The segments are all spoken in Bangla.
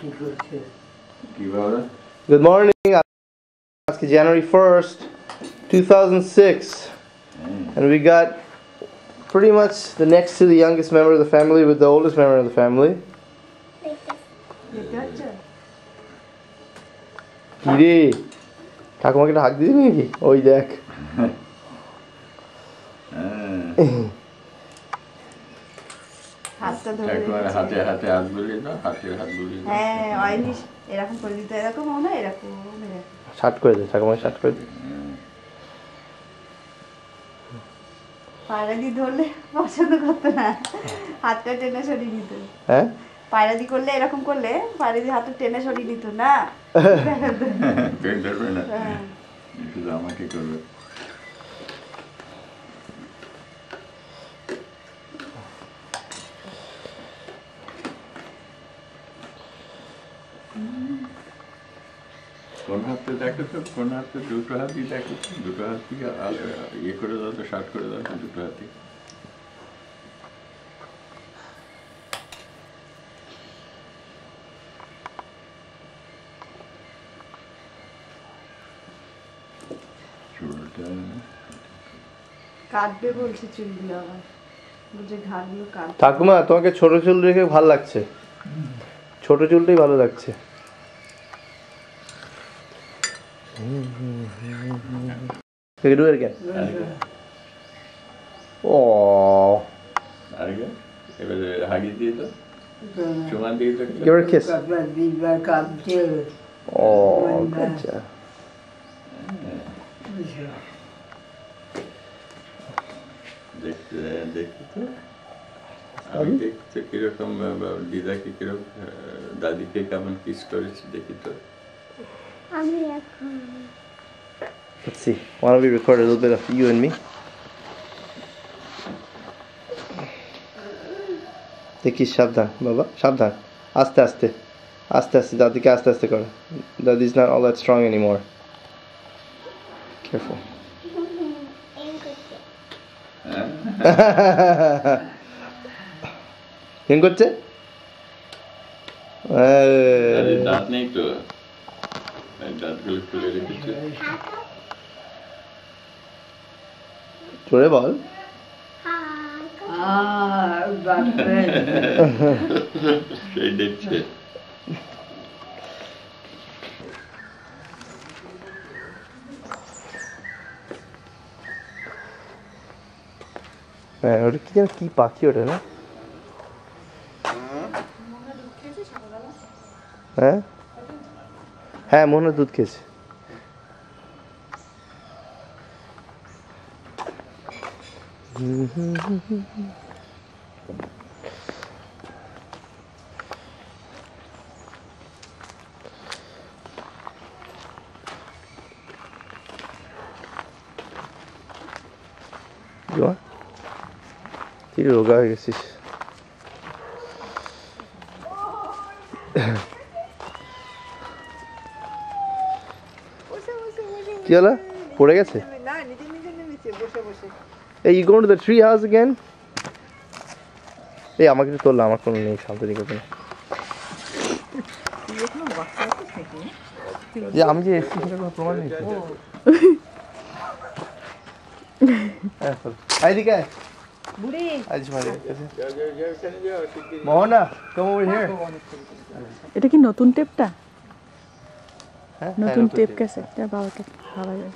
Good morning. It's January 1st, 2006. And we got pretty much the next to the youngest member of the family with the oldest member of the family. Kiri, কাকুমাকে একটা হাত দিবি নাকি? ওই দেখ। হাতটা ধরে হাতে হাতে হাত বুলিয়ে দাও, হাতে হাত বুলিয়ে দাও। হ্যাঁ, অয়নি এরকম করে দিতে, এরকম হয় না, এরকম শার্ট করে দে, ঠাকুমাকে শার্ট করে দে। পায়রা দি ধরলে পছন্দ করতো না, হাতটা টেনে সরিয়ে নিত। হ্যাঁ, পায়রা দি করলে এরকম করলে পায়রা দি হাতটা টেনে সরিয়ে নিত না। ধরবে না, শুধু আমাকে করবে। কোন হাতে দেখেছো, কোন হাতে? দুটো হাতই দেখেছো, দুটো হাতই ইয়ে করে দাও তো, শার্ট করে দাও তো দুটো হাতই। চুলটা কাটবে বলছে, চুলগুলো আবার বুঝে ঘাড়গুলো কাটবে। ঠাকুমা তোমাকে ছোট চুল রেখে ভালো লাগছে, ছোট চুলটাই ভালো লাগছে। Can you do it again? Oh. Again? এবারে হাগি দিয়ে দাও, চুমা দিয়ে দাও। Give her a kiss. Oh, good job. দেখতে তো আমি দেখতে কিরকম দিদাকে কিরকম, দাদিকে কেমন কিস করেছি দেখি তো। Let's see. Why don't we record a little bit of you and me? দেখি, সাবধান বাবা, সাবধান, আস্তে আস্তে আস্তে আস্তে, দাদিকে আস্তে আস্তে করো। Daddy is not all that strong anymore. Careful. কেন করছে? দাঁত নেই তো, দাঁতগুলো খুলে রেখেছে। জোরে বল। সেই দেখছে। হ্যাঁ, ওটা কি যেন, কি পাখি ওটা না? হ্যাঁ হ্যাঁ, মনে হয় দুধ খেয়েছে। তুই রোগা হয়ে গেছিস। কি হলো, পড়ে গেছে? এই you going to the tree house again? এই আমাকে একটু তোলা, আমার কোনো নেই শান্তনি করতে না। যে আমি যে এসেছি সেটা কোনো প্রমাণ নেই। এইদিকে বুড়ি আজ মারে কাছে মোহনা, come over here. এটা কি নতুন টেপটা? নতুন টেপ ক্যাসেটটা বাবাকে ভালো লাগে।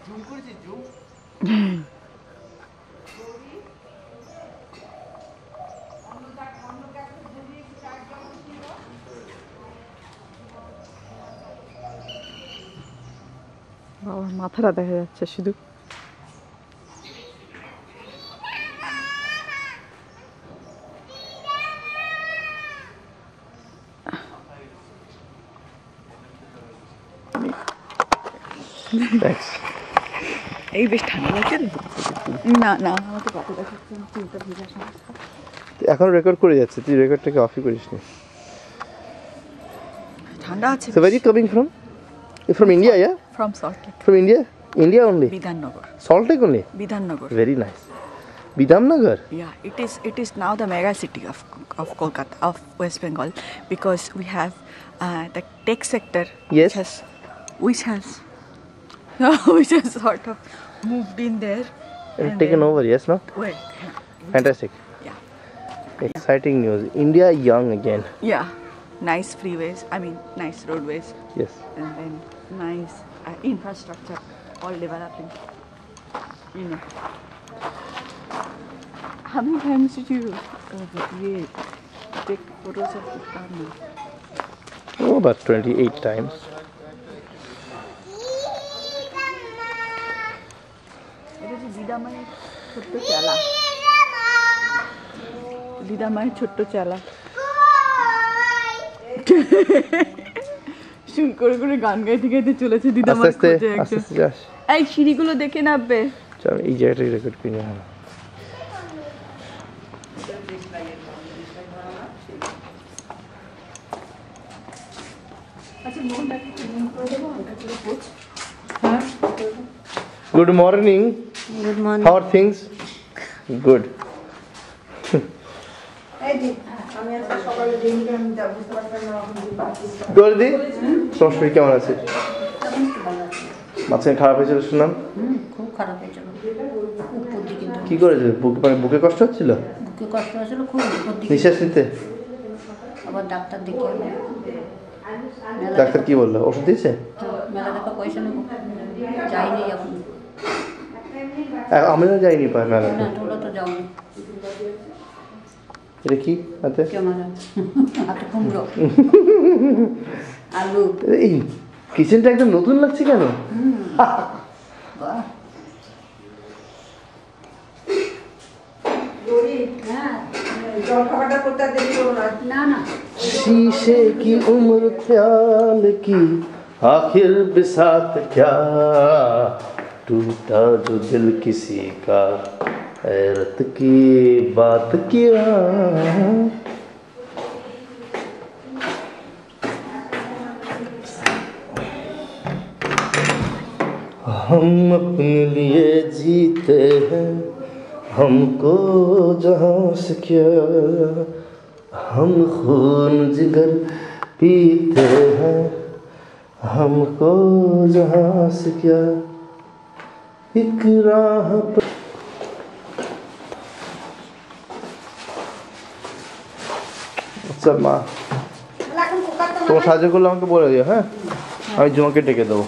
জুম করেছি, জুম। বাবার মাথাটা দেখা যাচ্ছে শুধু। Thanks. এই বেশ ঠান্ডা লাগছে রে। না না আমাকে কত দেখাচ্ছে চুলটা ভেজা সমস্যা। এখন রেকর্ড করে যাচ্ছে, তুই রেকর্ডটাকে অফই করিস নি। ঠান্ডা আছে। So where are you coming from? You're from India, yeah? From Salt Lake. From India? India only? Bidhannagar. Salt Lake only? Bidhannagar. Very nice. Bidhamnagar? Yeah, it is now the mega city of Kolkata, of West Bengal, because we have the tech sector Yes. which has sort of moved in there. And taken then- over, yes, no? Well, Fantastic. yeah. Exciting news. India young again. Yeah, nice freeways, I mean nice roadways, Yes. and then nice infrastructure, all developing, you know. How many times did you take photos of the farm? Oh, about 28 times. এটা যে দিদামায়ের ছোট্ট চালা, দিদামায়ের ছোট্ট চালা শুন করে করে গান গাইতে গাইতে চলেছে আস্তে দিদামার আস্তে খোঁজে আস্তে একজন। আস্তে যাস। এই সিঁড়িগুলো দেখে নামবে। চল এই জায়গাটাই রেকর্ড করি না। Good morning. Good morning. How are things? Good. গর্দি তোমার শরীর কেমন আছে? মাঝখানে খারাপ হয়েছিল শুনলাম। খুব খারাপ হয়েছিল উপর দিকে কি করেছে? বুকে কষ্ট হচ্ছিল? বুকে কষ্ট হয়েছিল খুব উপর দিকে নিঃশ্বাস নিতে? আবার ডাক্তার দেখে ডাক্তার কি বললো? ওষুধ দিয়েছে? মেলা টাকা পয়সা নেবো যাইনি এখন আমিও যাইনি পাই মেলাতে। না তোমরা তো যাওনি এটা কি হাতে? কেমন হাতে কুমড়ো আলু এই কিচেনটা একদম নতুন লাগছে কেন? বাহ না না शीशे की उम्र ख्याल की आखिर बिसात क्या टूटा जो दिल किसी का हैरत की बात क्या हम अपने लिए जीते हैं हमको जहाँ से क्या हम खून जिगर पीते हैं हमको जहाँ से क्या एक राह पर আচ্ছা মা তোমার সাহায্য করলে আমাকে বলে দিও, হ্যাঁ আমি জুমাকে ডেকে দেবো।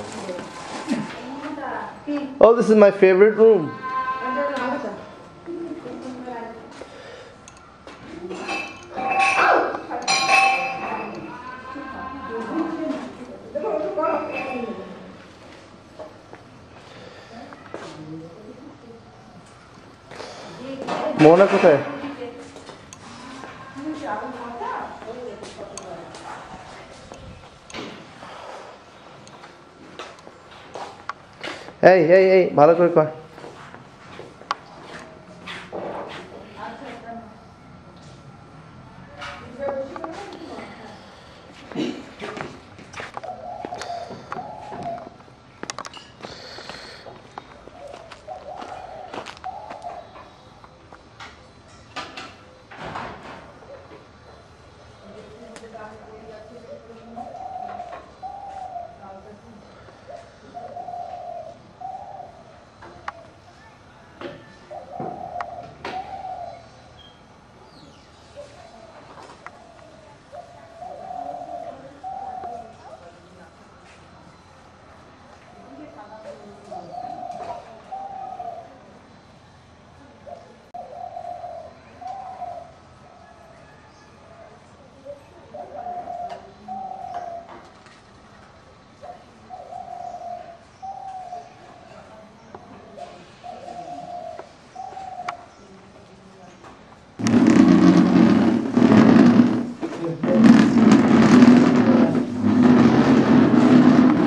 Oh, this is my favorite room. মোহনা কোথায়? এই এই এই ভালো করে কর।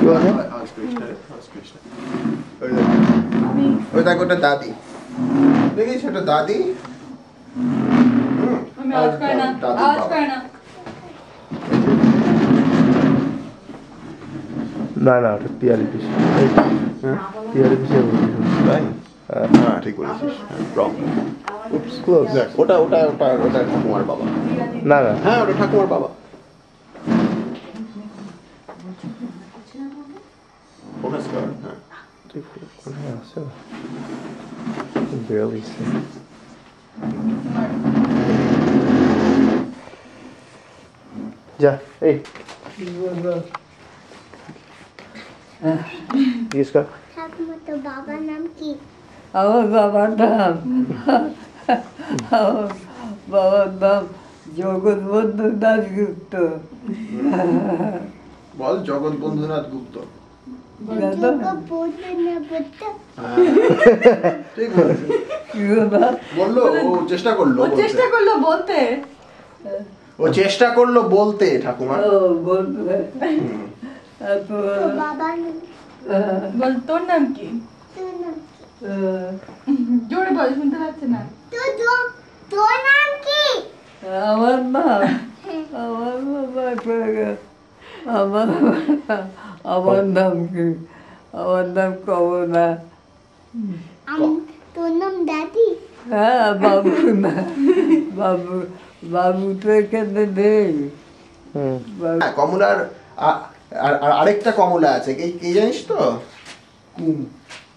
বলছে? ওই দেখ ওটা দাদি, দেখিস ওটা দাদি। আমি আওয়াজ করে না, আওয়াজ করে না। না না ওটা পিয়ালি পিসি, পিয়ালি পিসি তাই? হ্যাঁ ঠিক বলেছিস, রং। ক্লোজ। ওটা ওটা ওটা ওটা ঠাকুমার বাবা। না না হ্যাঁ ওটা ঠাকুমার বাবা। ফোকাস কর, হ্যাঁ। ঠিক কোথায় আছে? Barely see. যা এই জিজ্ঞেস কর। ঠাকুমার তো বাবার নাম কি? আমার বাবার নাম জগৎবন্ধু দাশগুপ্ত। বল জগৎ বন্ধুনাথ গুপ্ত। ঠিক বলেছিস। বললো, ও চেষ্টা করলো বলতে। চেষ্টা করলো বলতে। ও চেষ্টা করলো বলতে ঠাকুমা। বাবার নাম বল তোর নাম কি? তোর নাম জোরে বল, শুনতে পাচ্ছি না। তোর নাম কি? আমার নাম আমার নাম কি? আমার নাম কমলা। তোর নাম দাদি? হ্যাঁ বাবু না, বাবু বাবু তো এখানে নেই। হ্যাঁ, কমলার আরেকটা কমলা আছে, কে জানিস তো?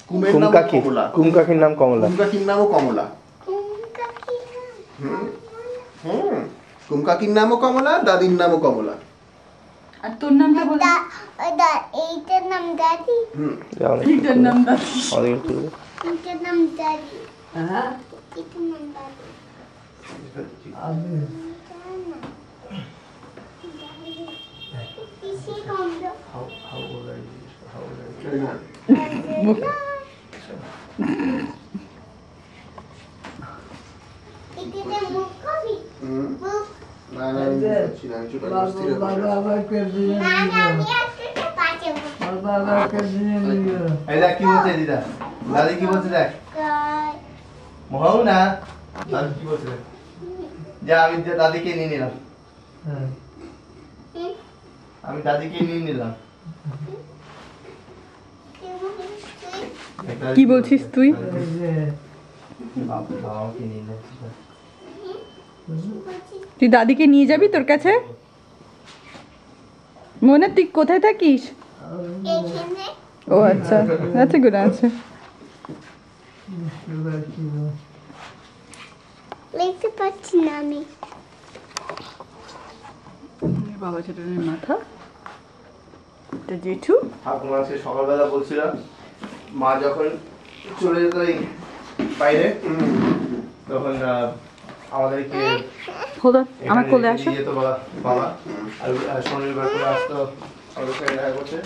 কুমের নাম কুমকাকি, কমলা। কুমকাকির নাম কমলা। কুমকাকির নামও কমলা। কুমকাকির নামও কমলা, দাদির নামও কমলা। আর তোর নামটা বল। এইটার নাম দাদি? এইটার নাম দাদি। এইটার নাম দাদি? হ্যাঁ এইটার নাম দাদি? আমি পিসি কমলো। এটাতে মুখ কবি? মুখ? না না আমি বলছি না, আমি চুপ করে বসছি রে। বাবা আমাকে দিয়ে না না আমি আজকে পাঁচে বাবা আমাকে দিয়ে দিও। এই দেখ কি বলছে দিদা, দাদি কি বলছে দেখ। মহাউ না, দাদি কি বলছে দেখ। যা আমি দাদিকে নিয়ে নিলাম, হ্যাঁ আমি দাদিকে নিয়ে নিলাম। কি বলছিস তুই? বাবাকে নিয়ে নিলাম। তুই দাদিকে নিয়ে যাবি তোর কাছে? মনে তুই কোথায় থাকিস? এখানে ও আচ্ছা, that's a good answer. লিখতে পারছি না আমি। বাবা চটনের মাথা, এটা জেঠু। ঠাকুমা আজকে সকালবেলা বলছিল মা যখন চলে যেত এই বাইরে তখন আমাদেরকে Hold on, আমার কোলে আসো। নিয়ে যেত বাবা, আর শনিবার করে আসতো আমাদের সঙ্গে দেখা করতে,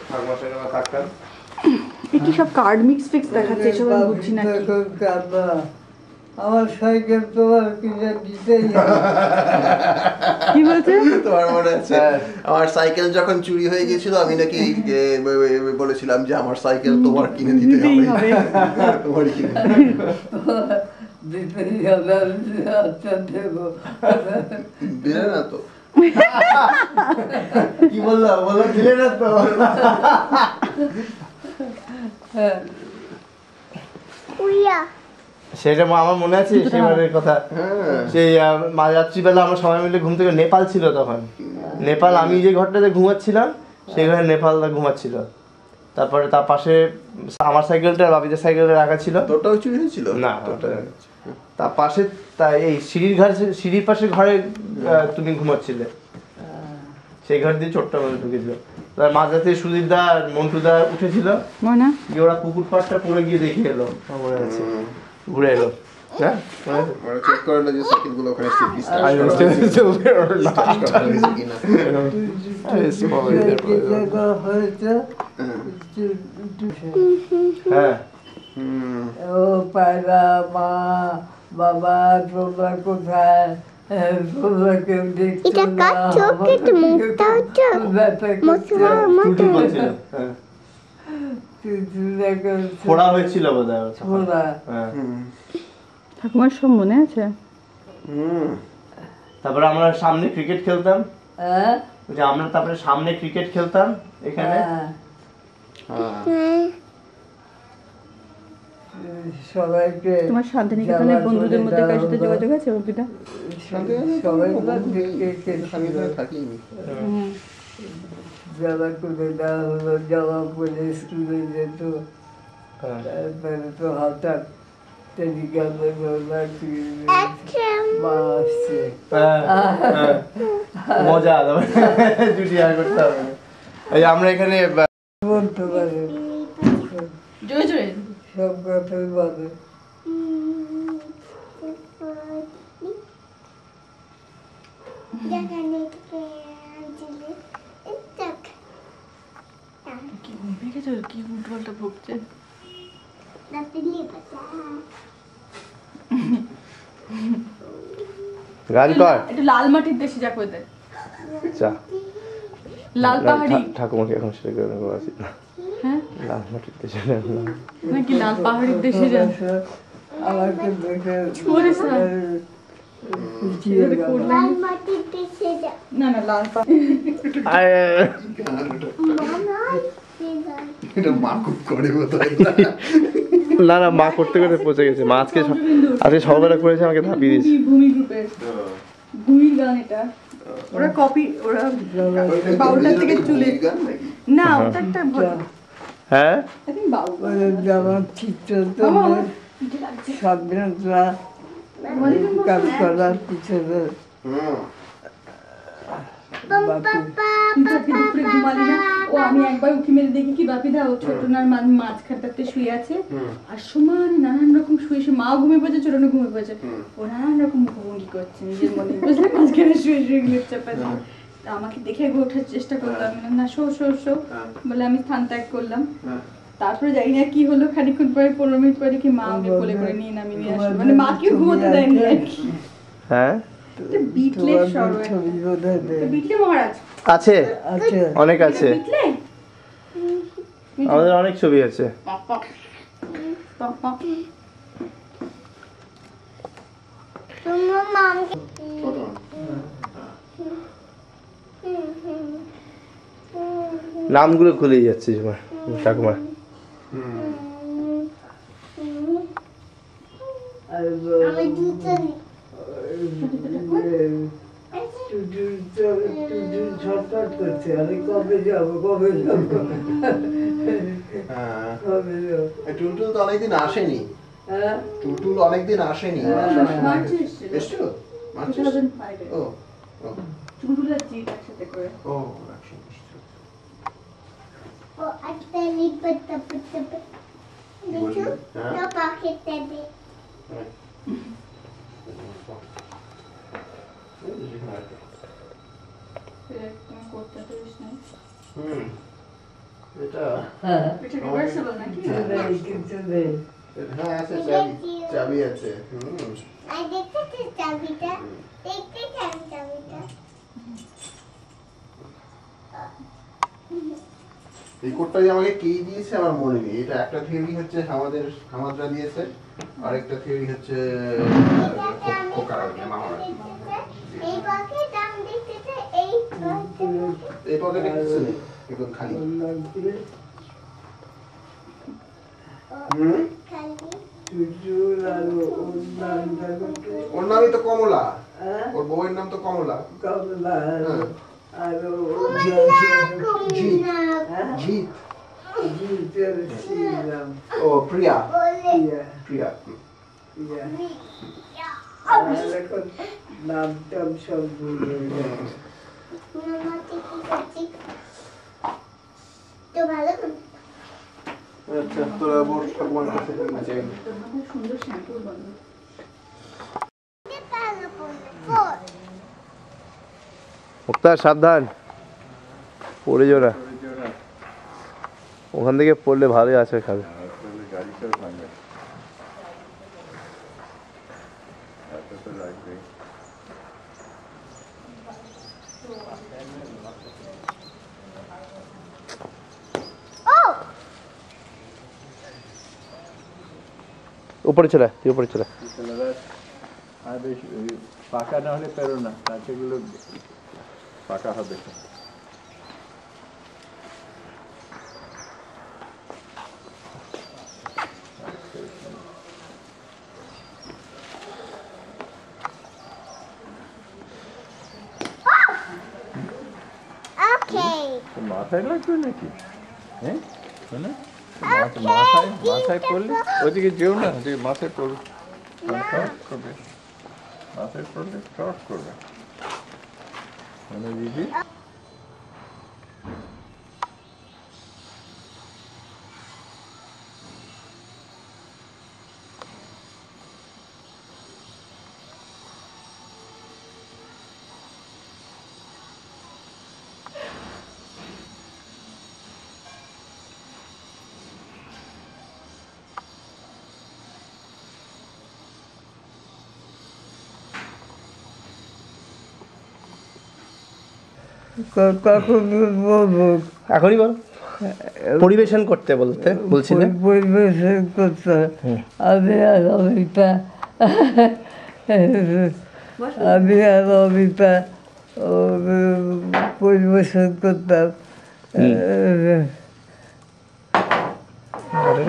ঠাকুমার সঙ্গে আমরা থাকতাম। কি সব কার্ড মিক্স ফিক্স দেখাচ্ছে, এসব আমি বুঝছি না কি। আমার সাইকেল তোমার কিনে দিতেই হবে। কি বলছে? তোমার মনে আছে আমার সাইকেল যখন চুরি হয়ে গেছিল, আমি নাকি বলেছিলাম যে আমার সাইকেল তোমার কিনে দিতে হবে। তোমার কিনে দিতেই হবে, আচ্ছা দেবো। দিলে না তো? কি বললো দিলে না তো? হ্যাঁ উইয়া সেটা আমার মনে আছে সেবারের কথা। সেই রাত্রিবেলা আমরা সবাই মিলে ঘুম থেকে, নেপাল ছিল তখন, নেপাল আমি যে ঘরটাতে ঘুমাচ্ছিলাম সেই ঘরে নেপালদা ঘুমাচ্ছিল। তারপরে তার পাশে আমার সাইকেলটা আর বাবিদের সাইকেলটা রাখা ছিল। তোরটাও চুরি হয়েছিল? না, তার পাশে এই সিঁড়ির পাশে ঘরে তুমি ঘুমাচ্ছিলে, সেই ঘর দিয়ে ছোট্ট করে ঢুকেছিল। তার মাঝরাতে সুদীপ দা আর মন্টু দা উঠেছিল, মনে যে ওরা পুকুর পাড়টা পড়ে গিয়ে দেখে এলো, মনে আছে, ঘুরে এলো। হ্যাঁ চেক করে না যে সাইকেলগুলো ওখানে হ্যাঁ ও পায়রা মা বাবা তোমরা কোথায়? ওদেরকে দেখতো এটা না, কার চোখ? এটা মুখটা হচ্ছে ব্যাপার করতো। টুটু করছিল, হ্যাঁ। টুটুটাকে ফোড়া হয়েছিল বোধহয় ওর। ফোড়া। হ্যাঁ। ঠাকুমার সব মনে আছে? তারপরে আমরা সামনে ক্রিকেট খেলতাম, হ্যাঁ? যে আমরা তারপরে সামনে ক্রিকেট খেলতাম এখানে। হ্যাঁ। সবাইকে তোমার শান্তিনিকেতনের বন্ধুদের মধ্যে কার সাথে যোগাযোগ আছে অর্পিতা? সবাই দেখে থাকিনি। যাওয়া করে দেওয়া হলো, যাওয়া পরে স্কুলে যেত। তারপরে তো হঠাৎ টেলিগ্রামে মা আসছে। মজা জুটি আর করতে হবে। এই আমরা এখানে বলতে পারে, জোরে জোরে সব কথাই বলে। কি ঘুমিয়ে গেছে, কি উল্টোপাল্টা ভুগছে। গান কর। একটু লাল মাটির দেশে যা করে দেয়, চা লাল পাহাড়ি ঠাকুমাকে এখন সেটা করে নেবো আছি না। হ্যাঁ লাল মাটির দেশে নাকি লাল পাহাড়ির দেশে যা। আমাকে দেখে জোরে স্যার। পিছিয়ে গেল। না না লাল পাহাড়ি। এটা মা খুব করে বোধহয়। না না, মা করতে করতে পৌঁছে গেছে। মা আজকে সকালবেলা করেছে, আমাকে ধাপিয়ে দিয়েছে। ভূমি গ্রুপের ভূমির গান এটা। ওরা কপি, ওরা বাউলটার থেকে চলে না, ওটা একটা হ্যাঁ আই থিং বাউল। যেমন ঠিক চলতো স্বাধীনতা কাজ করার পিছনে দুপুরে ঘুমালি না? ও আমি একবার উঠি মেরে দেখি কি বাপিদা ও ছোটনার মাঝখানটাতে শুয়ে আছে, আর সমান নানান রকম শুয়ে শুয়ে, মাও ঘুমিয়ে পড়েছে, ছোটনা ঘুমিয়ে পড়েছে, ও নানান রকম মুখভঙ্গি করছে নিজের মনে, বুঝলে, মাঝখানে শুয়ে শুয়ে গ্লিপ চাপাচ্ছে। আমাকে দেখে একবার ওঠার চেষ্টা করলাম, না শো শো শো বলে আমি স্থান ত্যাগ করলাম। তারপরে জানি না কি হলো, খানিকক্ষণ পরে 15 মিনিট পরে কি মা আমাকে কোলে করে নিয়ে নামিয়ে নিয়ে আসলো, মানে মাকেও ঘুমোতে দেয়নি আর কি। হ্যাঁ বিটলে বিটলে মহারাজ আছে, আছে, অনেক আছে, বিটলে আমাদের অনেক ছবি আছে। নামগুলো খুলেই যাচ্ছে তোমার ঠাকুমা। ছটফট করছে, আমি কবে যাবো কবে যাবো কবে যাবো। টুলটুল তো অনেকদিন আসেনি। হ্যাঁ টুলটুল অনেকদিন আসেনি। এসেছিল? ও চুলগুলো জিত একসাথে করে। ও এটা কিছু নেই। হ্যাঁ আছে, চাবি আছে। এই কোডটা আমাকে কে দিয়েছে আমার মনে নেই। এটা একটা থিওরি হচ্ছে হামাদরা দিয়েছে, আর একটা থিওরি হচ্ছে এই পকেটে কিছু নেই, একদম খালি। ওর নামই তো কমলা, ওর বউয়ের নাম তো কমলা। ও প্রিয়া, প্রিয়া নাম টাম সব ভুলে গেছে। আচ্ছা তোরা বস ঠাকুমার কাছে। সুন্দর শ্যাম্পুর গন্ধ। মুক্তার সাবধান, পড়ে যাও না, ওখান থেকে পড়লে ভালোই আছে খাবে। উপরে চলে তুই উপরে চলে আর বেশি পাকা না হলে পেরো না, সেগুলো পাকা হবে। মাথায় লাগবে নাকি? হ্যাঁ মাথায় পড়লে ওদিকে যেও না, যে মাথায় পড়বে, মাথায় পড়লে শর্ট করবে মানে দিদি। কখন বলবো? এখনই বল। পরিবেশন করতে বলছিলে। পরিবেশন করতে আমি আর অমিতা পরিবেশন করতাম।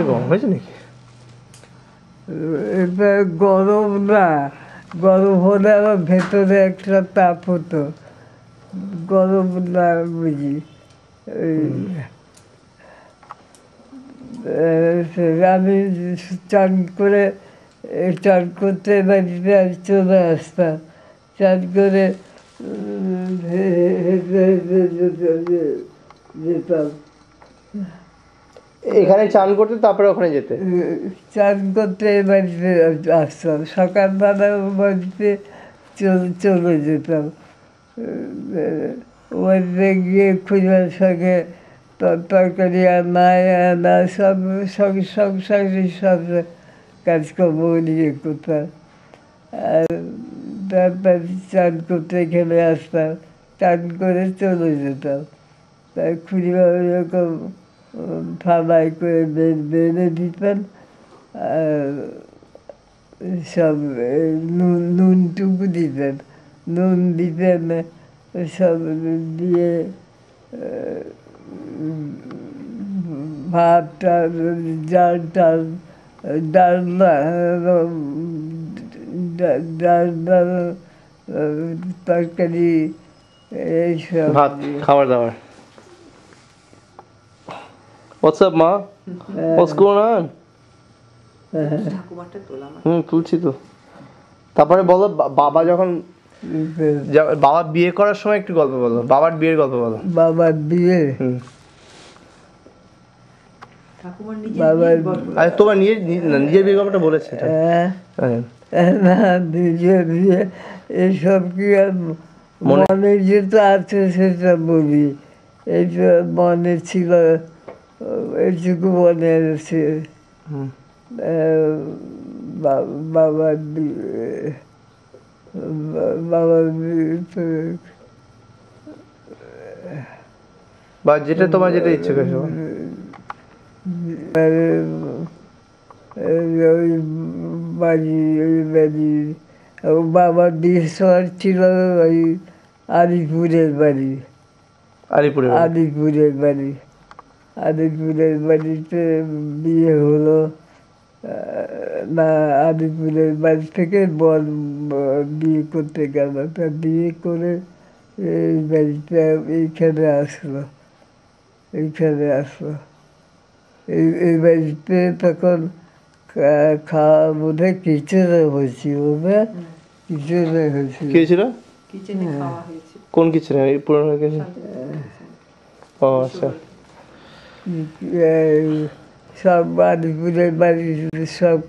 গরম হয়েছে নাকি? এটা গরম না, গরম হলে আমার ভেতরে একটা তাপ হতো, গরম না বুঝি। আমি চান করতে বাড়িতে চলে আসতাম, চান করে যেতাম। এখানে চান করতে তারপরে ওখানে যেতে? চান করতে বাড়িতে আসতাম, সকালবেলা বাড়িতে চলে যেতাম। বাড়িতে গিয়ে খুঁজার সঙ্গে তরকারি আনা সব সংসারের সব কাজকর্ম নিয়ে করতাম। আর তারপর চান করতে খেলে আসতাম, চান করে চলে যেতাম। তাই খুঁড়িমা ওরকম থালায় করে বেড়ে দিতেন, আর সব নুনটুকু দিতেন, নুন দিতেন, সব দিয়ে ভাত টাল ডালনা তরকারি এইসব ভাত খাবার দাবার। What's up, Ma? What's going on? তুলছি তো। তারপরে বলো, বাবা যখন বাবা বিয়ে করার সময় একটু গল্প বলো, বাবার বিয়ের গল্প বলো। বাবার বিয়ে? আরে তোমার নিজের বিয়ের গল্পটা বলেছে। না, নিজের বিয়ে এসব কি আর মনে যেটা আছে সেটা বলি। এইটা মনে ছিল, এইটুকু মনে আছে। বাবার বা যেটা তোমার যেটা ইচ্ছে করে বাবার বিয়ে ছিল ওই আলিপুরের বাড়ি। আলিপুরের বাড়িতে বিয়ে হলো না। আলিপুরের বাড়ি থেকে বর বিয়ে করতে গেল, তা বিয়ে করে এই বাড়িতে এইখানে আসলো। এই বাড়িতে তখন খাওয়া বোধহয় কিচেনে হয়েছিল না? কিচেনে হয়েছিল। কোন কিচেনে? পুরনো কিচেনে? ও আচ্ছা। সব আলিপুরের বাড়ি সব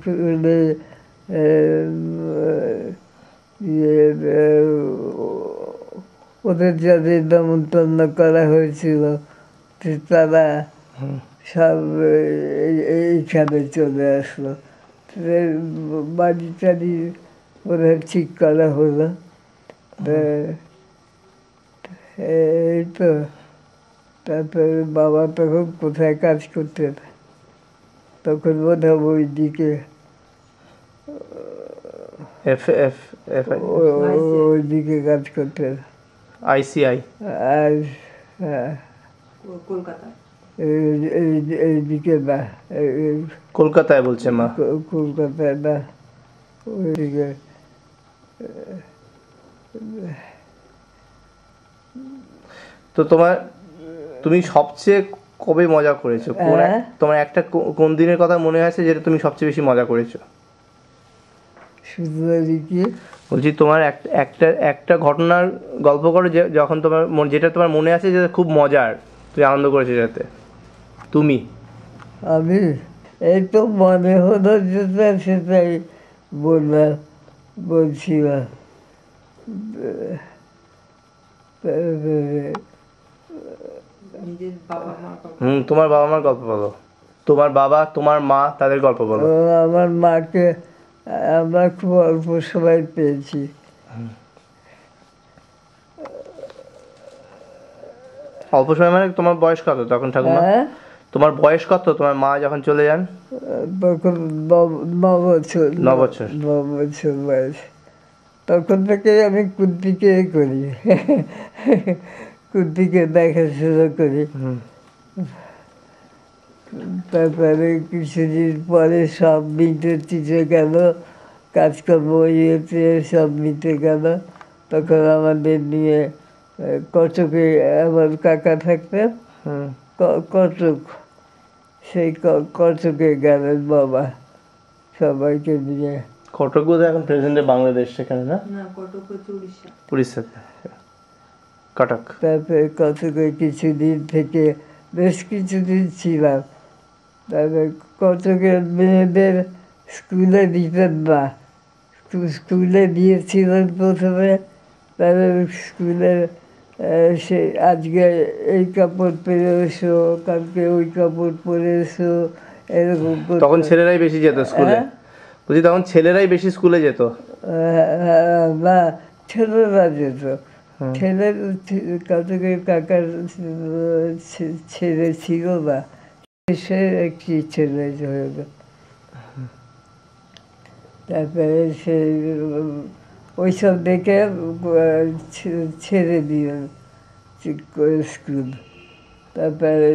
ওদের যাদের নেমন্তন্ন করা হয়েছিল তারা সব এইখানে চলে আসলো। বাড়ি টাড়ি ওদের ঠিক করা হলো। এই তো। তারপরে বাবা তখন কোথায় কাজ করতেন, তখন বোধহয় ওই দিকে এফ এফ এফ ওইদিকে কাজ করতেন। আইসিআই। আর হ্যাঁ, কলকাতায় এইদিকে না, কলকাতায় বলছে মা। কলকাতায় না, ওইদিকে। তো তুমি সবচেয়ে কবে মজা করেছো? তোমার একটা কোন দিনের কথা মনে আছে যেটা তুমি সবচেয়ে বেশি মজা করেছো? বলছি তোমার একটা ঘটনার গল্প করো যখন যেটা তোমার মনে আছে যেটা খুব মজার, তুমি আনন্দ করেছো যাতে। তুমি? আমি এই তো মনে হলো যেটা সেটাই বলছিলাম। তোমার বাবা মার গল্প বলো। তোমার বাবা, তোমার মা, তাদের গল্প বলো। আমার মাকে আমরা খুব অল্প সময় পেয়েছি। অল্প সময় মানে তোমার বয়স কত তখন ঠাকুমা? তোমার বয়স কত তোমার মা যখন চলে যান? তখন 9 বছর। 9 বছর। 9 বছর বয়স। তখন থেকে আমি কুন্তিকে করি, কুন্তিকে দেখাশোনা করি। তারপরে কিছুদিন পরে সব মিটে গেল, কাজকর্ম ইয়েতে সব মিটে গেল। তখন আমাদের নিয়ে কটকে আমার কাকা থাকতেন, কটক, সেই কটকে গেলেন বাবা সবাইকে নিয়ে। কটক বোধহয় এখন প্রেজেন্টে বাংলাদেশ, সেখানে না? কটক হচ্ছে উড়িষ্যা। উড়িষ্যাতে কটক। তারপরে কটকে কিছুদিন থেকে বেশ কিছুদিন ছিলাম। তারপরে কটকের মেয়েদের স্কুলে দিতেন না, স্কুলে দিয়েছিলেন প্রথমে। তারপরে স্কুলে সে আজকে এই কাপড় পরে এসো, কালকে ওই কাপড় পরে এসো, এরকম। তখন ছেলেরাই বেশি যেত স্কুলে? বুঝি তখন ছেলেরাই বেশি স্কুলে যেত? না, ছেলেরা যেত। ছেলের কটকের কাকার ছেলে ছিল না, সে একটি ছেলে হইল। তারপরে সে ওইসব দেখে ছেড়ে দিলেন স্কুল। তারপরে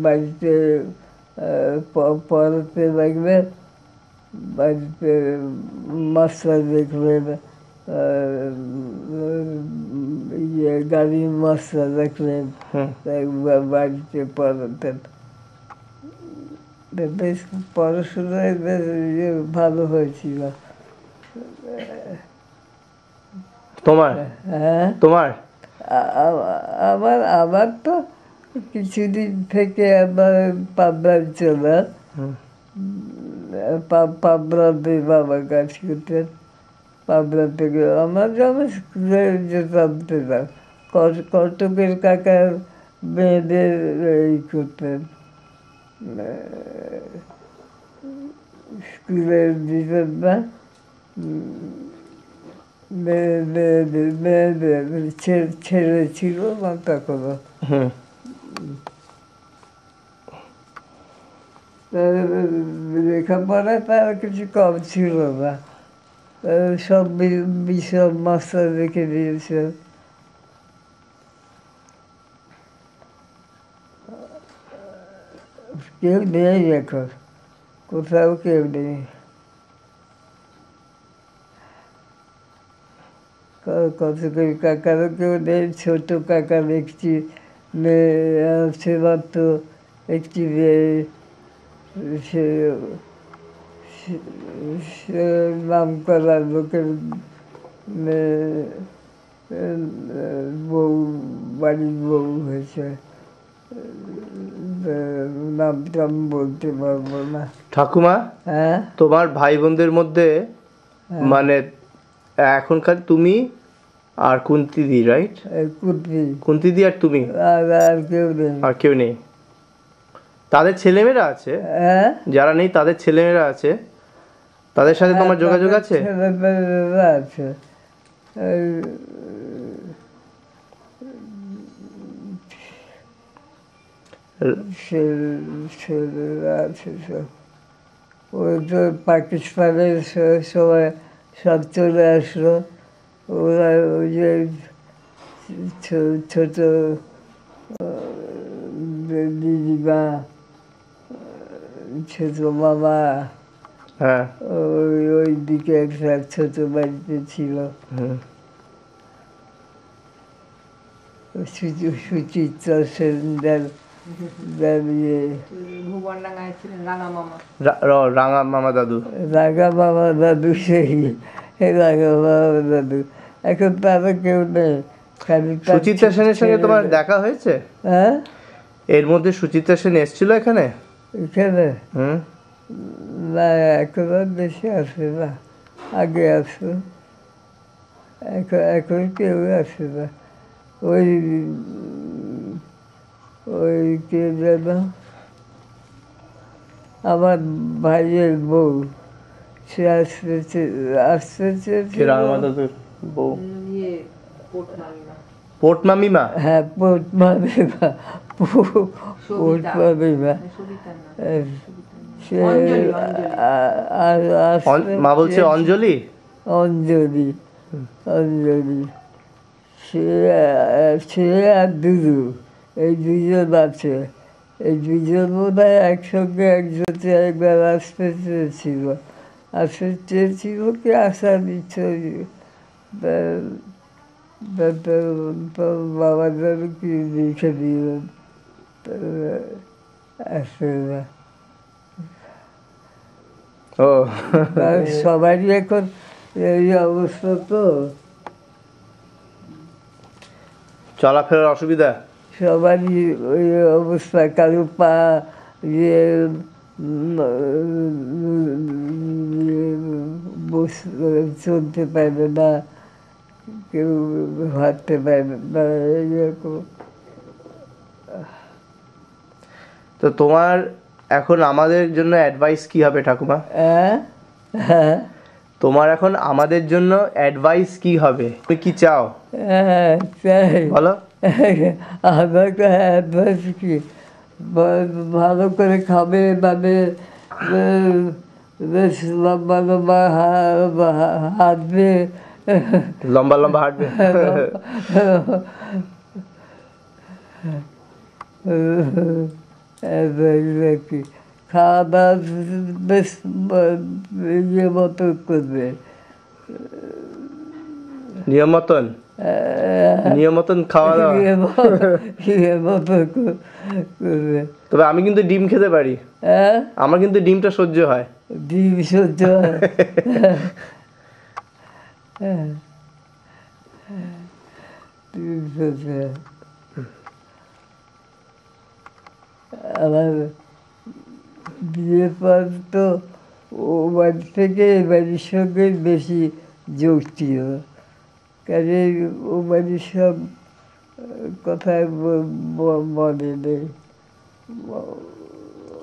বাড়িতে পড়াতে লাগলেন, বাড়িতে মাস্টার দেখলেন, গাড়ির মাস্টার দেখলেন, বাড়িতে পড়াতেন। বেশ পড়াশোনায় বেশ ভালো হয়েছিল। তোমার? হ্যাঁ, তোমার? আমার তো কিছুদিন থেকে আমার পাবনার চলে, পাবনাতে বাবা কাজ করতেন। পাবনা থেকে আমার যখন স্কুলে যেতাম যেতাম, কটকের কাকার মেয়েদের এই করতেন, স্কুলে দিতেন না, ছেলে ছিল না তখনও। লেখাপড়া তার কিছু কম ছিল না, সব বিষয় মাস্টার রেখে দিয়েছে। কেউ নেই এখন, কোথাও কেউ নেই। কতগুলি কাকারও কেউ নেই। ছোট কাকার একটি মেয়ে আছে মাত্র, একটি মেয়ে, সে নাম করা লোকের বউ, বাড়ির বউ হয়েছে। নামটা আমি বলতে পারবো না। ঠাকুমা, তোমার ভাই বোনদের মধ্যে মানে এখনকার তুমি আর কুন্তি দি, রাইট? কুন্তি দি আর তুমি, আর কেউ নেই? তাদের ছেলেমেয়েরা আছে? যারা নেই তাদের ছেলেমেয়েরা আছে, তাদের সাথে তোমার যোগাযোগ আছে? আছে, ছেলেরা আছে সব। ওই তো পাকিস্তানের সময় সব চলে আসলো। ওরা ওই যে ছোট দিদিমা, ছোট মামা, হ্যাঁ ওই দিকে একটা ছোট বাড়িতে ছিল। সুচিত্রা সেনদের ভুবনডাঙ্গায় ছিলেন রাঙা মামা। রাঙা মামা দাদু। রাঙা মামা দাদু, সেই রাঙা মামা দাদু এখন তারা কেউ নেই। সুচিত্রা সেনের সঙ্গে তোমার দেখা হয়েছে? হ্যাঁ, এর মধ্যে সুচিত্রা সেন এসেছিল এখানে? এখানে না, এখন আর বেশি আসে না, আগে আসে, এখন কেউ আসে না। ওই কে যেন আমার ভাইয়ের বউ, সে আসতে রাঙা দাদুর বউ পোর্ট মামিমা। হ্যাঁ, পোর্ট মামিমা, পোর্ট মামিমা। মা বলছে অঞ্জলি, অঞ্জলি, অঞ্জলি, সে আর দুদু, এই দুজন আছে। এই দুজন বোধ হয় একসঙ্গে একসাথে একবার আসতে চেয়েছিল, কি আসার ইচ্ছে, বাবা যেন কি লিখে দিলেন, আসে না। ও সবারই এখন এই অবস্থা, তো চলাফেরার অসুবিধা সবারই ওই অবস্থা। কারো পা চলতে পারবে না, কেউ হাঁটতে পারবে না, এরকম। তো তোমার এখন আমাদের জন্য অ্যাডভাইস কি হবে ঠাকুমা? হ্যাঁ, তোমার এখন আমাদের জন্য অ্যাডভাইস কি হবে? তুমি কি চাও? বলো। আমার তো অ্যাডভাইস কি, ভালো করে খাবে, মানে বেশ লম্বা লম্বা হাঁটবে, লম্বা লম্বা হাঁটবে, খাওয়া দাওয়া বেশ ইয়ে মতো করবে, নিয়ম মতন খাওয়া দাওয়া। তবে আমি কিন্তু ডিম খেতে পারি, আমার কিন্তু ডিমটা সহ্য হয়। ডিম সহ্য হয়, ডিম সহ্য হয়। আমার বিয়ের পর তো ও বাড়ি থেকে এ বাড়ির সঙ্গে বেশি যোগ ছিল, কাজে ও বাড়ির সব কথায় মনে নেই।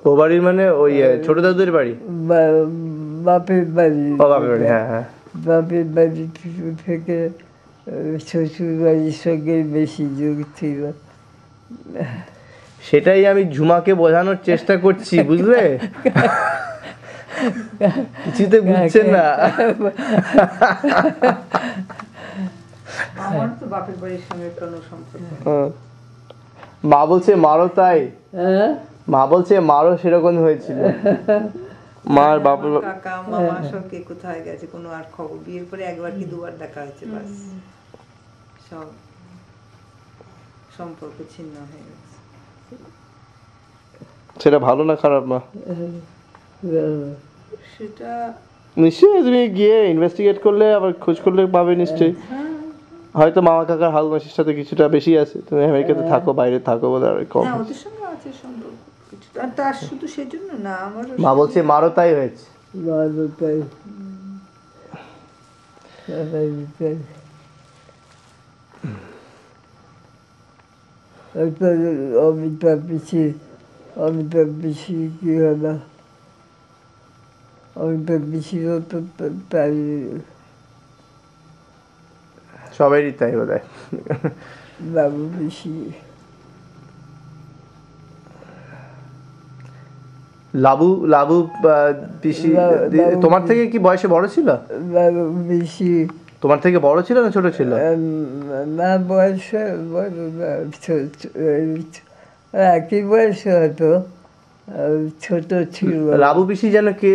ও বাড়ির মানে ওই ছোট দাদুদের বাড়ি, বাপের বাড়ি, হ্যাঁ হ্যাঁ, বাপের বাড়ি থেকে শ্বশুর বাড়ির সঙ্গে বেশি যোগ ছিল। সেটাই আমি ঝুমাকে বোঝানোর চেষ্টা করছি, বুঝলে? কিছুতে বুঝছেন না। আমার তো বাপের বাড়ির সঙ্গে কোনো সম্পর্ক। মা বলছে মারো, তাই মা বলছে মারো, সেরকম হয়েছিল। মার বাপের কাকা মামা সব কে কোথায় গেছে কোনো আর খবর, বিয়ের পরে একবার কি দুবার দেখা হয়েছে, বাস সব সম্পর্ক ছিন্ন হয়ে গেছে। সেটা ভালো না খারাপ মা? সেটা নিশ্চয়ই তুমি গিয়ে ইনভেস্টিগেট করলে, আবার খোঁজ করলে পাবে নিশ্চয়ই। হয়তো মামা কাকার হাল মাসির সাথে কিছুটা বেশি আছে, তুমি আমেরিকাতে থাকো, বাইরে থাকো বলে আর কম। না, ওদের সঙ্গে আছে সম্পর্ক কিছুটা, আর তার শুধু সেজন্য না, আমার মা বলছে মারো, তাই হয়েছে। মারো, তাই অমিতাভ পিসি কি হলো, অমিতাভ পিসিরও তো তাই, সবারই তাই বোধ হয়। বাবু পিসি লাবু লাবু পিসি তোমার থেকে কি বয়সে বড় ছিল? লাবু পিসি তোমার থেকে বড় ছিল না ছোট ছিল? না বয়সে একই বয়সে হয়তো, ছোট ছিল। লাবু পিসি যেন কে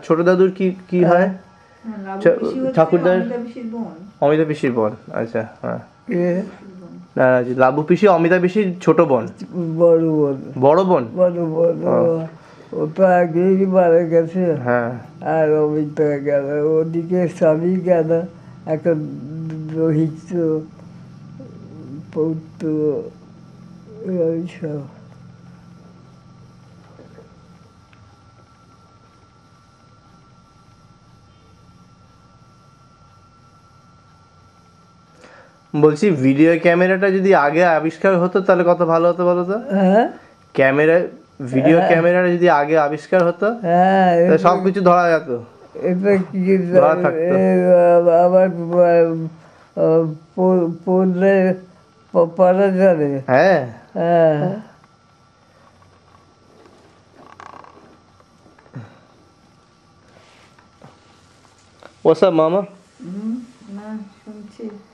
ছোট দাদুর কি হয়? ঠাকুরদার অমিতা পিসির বোন। আচ্ছা হ্যাঁ, লাবু পিসি অমিতা পিসির ছোট বোন। বড় বোন। বড় বোন? বড় বোন। ও তো আগেই মারা গেছে। হ্যাঁ। আর অমিতা গেল, ওদিকে স্বামী গেল, এখন রোহিত পৌত্র সব। বলছি ভিডিও ক্যামেরাটা যদি আগে আবিষ্কার হতো তাহলে কত ভালো হতো বলো তো? ক্যামেরা, ভিডিও ক্যামেরাটা যদি আগে আবিষ্কার হতো তাহলে সবকিছু ধরা যেত। এটা কি আবার পড়লে পড়া যাবে। হ্যাঁ হ্যাঁ। What's up, Mama?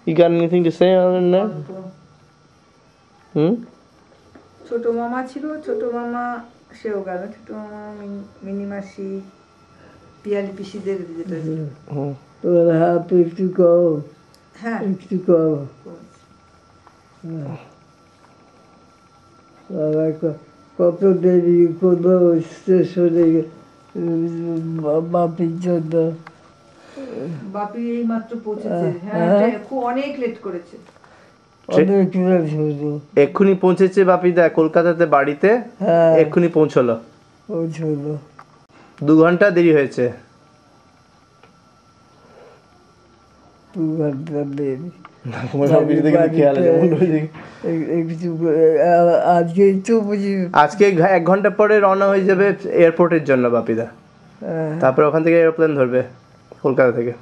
You got anything to say other than that? ছোট মামা ছিল, ছোট মামা সেও গেল, ছোট মামা মিনি মাসি পিয়ালি পিসিদের যেটা একটু কম। হ্যাঁ একটু কম। কত দেরি কোনো স্টেশনে বাপির জন্য। বাপি এই মাত্র পৌঁছেছে। হ্যাঁ খুব অনেক লেট করেছে। এক্ষুনি পৌঁছেছে বাপিদা কলকাতাতে বাড়িতে। এক্ষুনি পৌঁছলো। 2 ঘন্টা দেরি হয়েছে। 2 ঘন্টা দেরি। আজকে 1 ঘন্টা পরে রওনা হয়ে যাবে এয়ারপোর্টের জন্য বাপিদা। তারপর ওখান থেকে এরোপ্লেন ধরবে কলকাতা থেকে।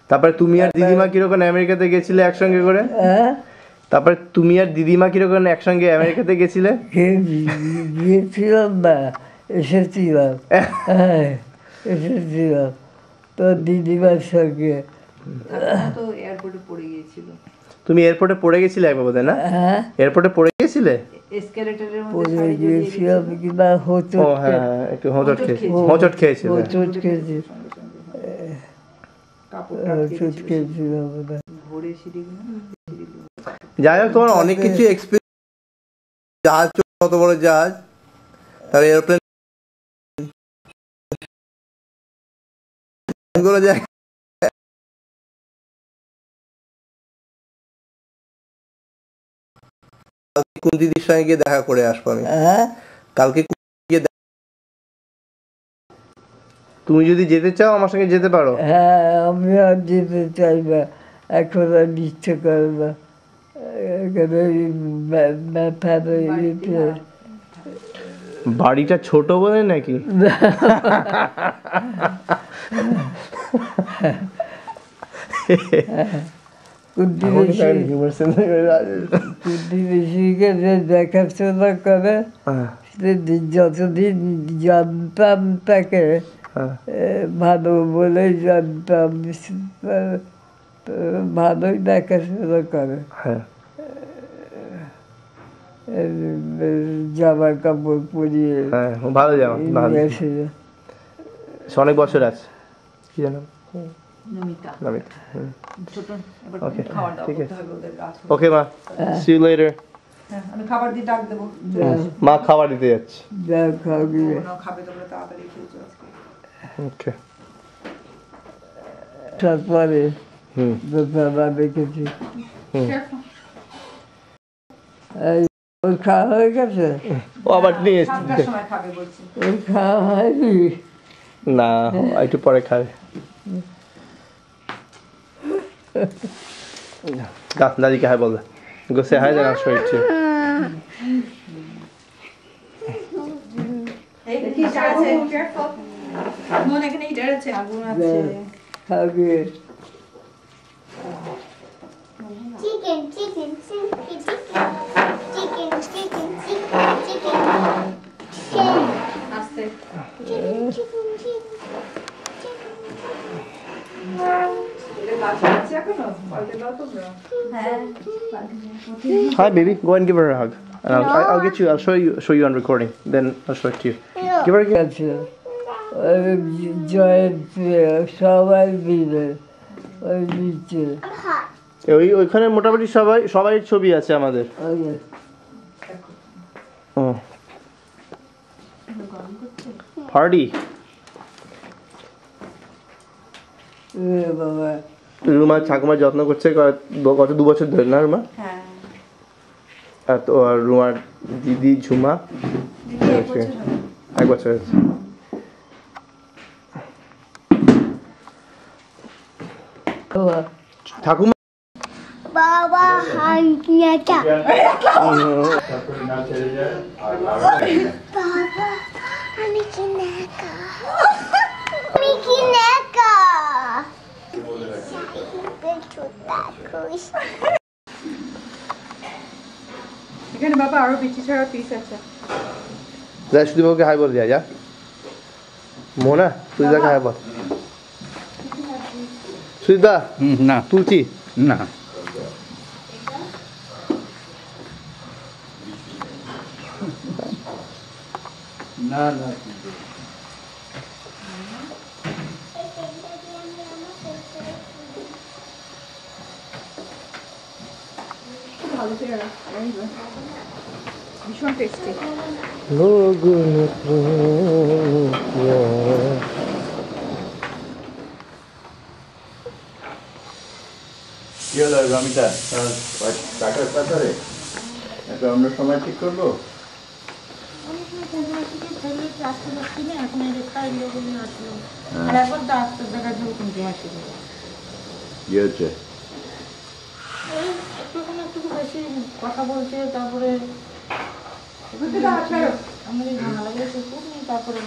তারপরে তুমি আর দিদিমা কিরকম আমেরিকাতে গেছিলে একসঙ্গে করে? তারপরে তুমি আর দিদিমা কিরকম একসঙ্গে আমেরিকাতে গেছিলে? গিয়েছিলাম না, এসেছিলাম। এসেছিলাম তো দিদিমার সঙ্গে। তো এয়ারপোর্টে পড়ে গিয়েছিল। তুমি এয়ারপোর্টে পড়ে গেছিলে একবার বোধহয় না? এয়ারপোর্টে পড়ে গেছিলে? এসকেলেটরের মধ্যে পড়ে গিয়েছিলাম কিনা হোঁচট। ও হ্যাঁ একটু হোঁচট খেয়েছি। হোঁচট খেয়েছি। হোঁচট খেয়েছি। যাই হোক, তোমার অনেক কিছু এক্সপিরিয়েন্স। জাহাজ, কত বড় জাহাজ, তার এরোপ্লেন গুলো যায়। কোন দিদির সঙ্গে গিয়ে দেখা করে আসবো আমি কালকে। তুমি যদি যেতে চাও আমার সঙ্গে যেতে পারো। হ্যাঁ আমি আর যেতে চাই না, এখন আর ইচ্ছে করে না। বাড়িটা ছোট বলে নাকি? দেখাশোনা করে, যতদিন জানতাম তাকে ভালো বলে জানতাম, ভালোই দেখাশোনা করে। জামা কাপড় পরিয়ে ভালো জামা অনেক বছর আছে। কি জানো? ওকে মা, সি ইউ লেটার। আমি খাবার দিয়ে ডাক দেবো। মা খাবার দিতে যাচ্ছে। খাবে তোমরা তাড়াতাড়ি খেয়েছো আজকে। ওকে। তারপরে বাবা দেখেছি ওর খাওয়া হয়ে গেছে। ও আবার নিয়ে এসেছে। ওর খাওয়া হয়নি না, একটু পরে খাবে। দাদিকে high ball. Go say hi, then I'll show it to you. Chicken, chicken, chicken, chicken. Hi, baby. Go and give her a hug. And I'll get you. I'll show you on recording. Then I'll show it to you. Give her a gift. সবাই মিলে ওই নিচে ওইখানে মোটামুটি সবাই ছবি আছে আমাদের। পার্টি বাবা রুমা ঠাকুমার যত্ন করছে গত 2 বছর ধরে না রুমা? আর তো আর রুমার দিদি ঝুমা 1 বছর হয়েছে। ঠাকুমা বাবা হাঙ্কিয়াটা বাবা আমি কি নেকা এখানে বাবা আরো বিচি ছাড়া পিস আছে। যা সুদীপকে হাই বল দিয়া যা মোনা তুই যা হাই বল সুদা না তুলছি না না না ভালো করে ভীষণ টেস্টি। কি হলো রমিতা টাকার ব্যাপারে একটা অন্য সময় ঠিক করবো। কি হচ্ছে? কথা বলছে তারপরে আমাদের ঝামেলা গেছে তারপরে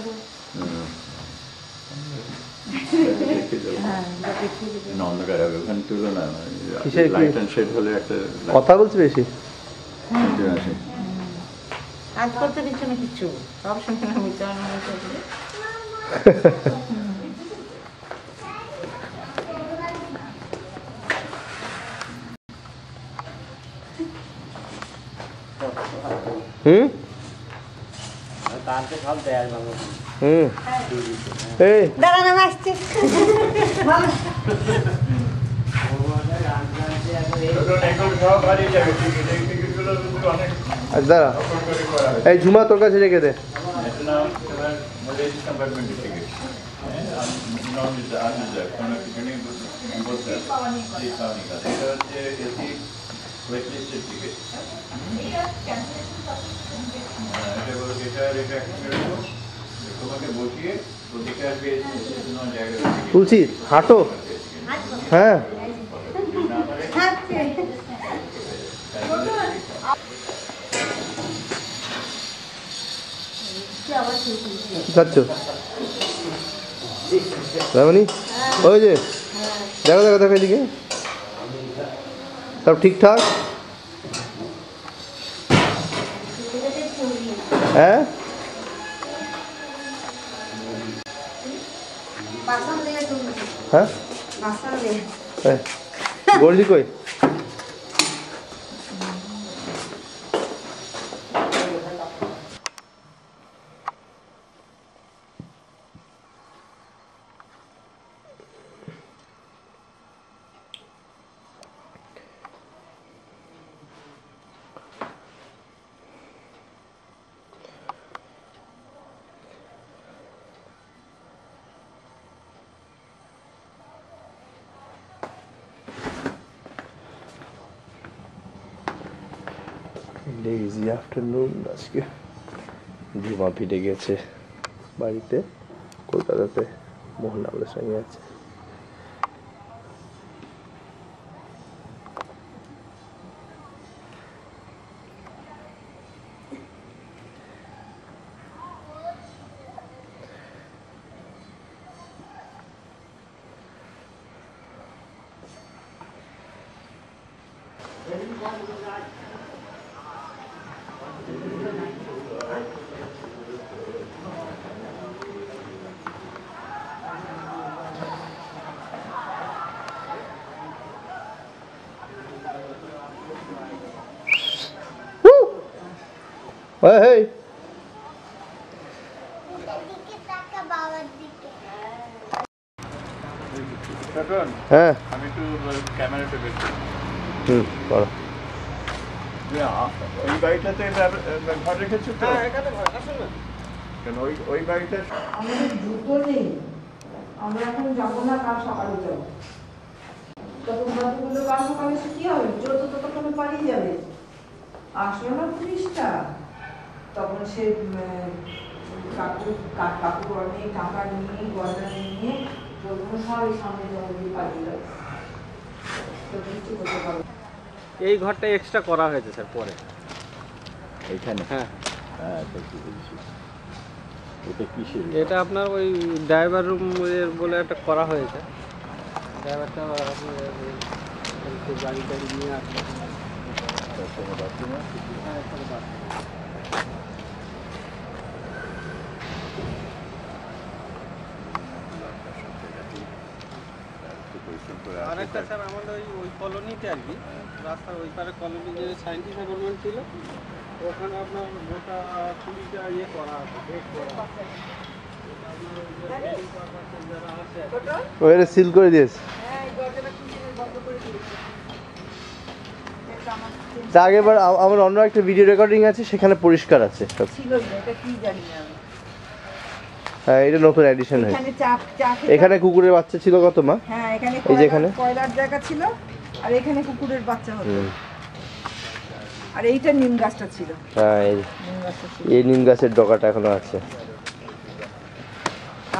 অন্ধকার হবে ওখানে তুলো না লাইট অ্যান্ড শেড হলে একটা কথা বলছি বেশি কাজ করতে দিচ্ছে না কিছু সব সময় আমি দাঁড়ান আমি আসছি। দাঁড়া এই ঝুমা তোর কাছে রেখে দে। তুলছি হাঁটো হ্যাঁ যাচ্ছ রামনি ওই যে দেখো দেখো দেখো এদিকে সব ঠিকঠাক হ্যাঁ হ্যাঁ গোল্ডি কই লেজি আফটারনুন আজকে ঝুমা ফিরে গেছে বাড়িতে কলকাতাতে মোহনলালের সঙ্গে আছে Hey. হ্যাঁ আমি একটু ক্যামেরাটা বের করি। করো। ওই বাড়িটাতে ঘর রেখেছো তো? কেন ওই বাড়িটা আমাদের জুতো নেই, আমরা এখন যাবো না, কাল সকালে যাবো। তখন বাকিগুলো কাল সকালে এসে কি হবে? জুতো তো তখন পালিয়ে যাবে। আসলো না পুলিশটা, তখন সে কাপড় অনেক টাকা নিয়ে গয়না নিয়ে তখন সবাই সামনে জল দিয়ে পালিয়ে যাবে। তো কিছু করতে পারবো। এই ঘরটা এক্সট্রা করা হয়েছে স্যার পরে এইখানে। হ্যাঁ হ্যাঁ এটা কিসের? এটা আপনার ওই ড্রাইভার রুম বলে একটা করা হয়েছে। ড্রাইভারটা গাড়ি টাড়ি নিয়ে আসবে। হ্যাঁ এখানে বাথরুম। আরেকটা স্যার আমাদের ওই কলোনিতে আর কি, রাস্তার ওই পারে কলোনি যে সায়েন্টিস্ট অ্যাপার্টমেন্ট ছিল, ওখানে আপনার গোটা পুলিশটা ইয়ে করা আছে, গেট করা আছে। ওটা সিল করে দিয়েছে। তা আগেরবার আমার অন্য একটা ভিডিও রেকর্ডিং আছে, সেখানে পরিষ্কার আছে সব। ছিল এটা কি জানি না আমি। হ্যাঁ এটা নতুন এডিশন হয়েছে। এখানে চা এখানে কুকুরের বাচ্চা ছিল কত মা? হ্যাঁ এখানে এই যে এখানে কয়লার জায়গা ছিল, আর এখানে কুকুরের বাচ্চা হতো। আর এইটা নিম গাছটা ছিল। হ্যাঁ এই নিম গাছের ডগাটা এখনো আছে।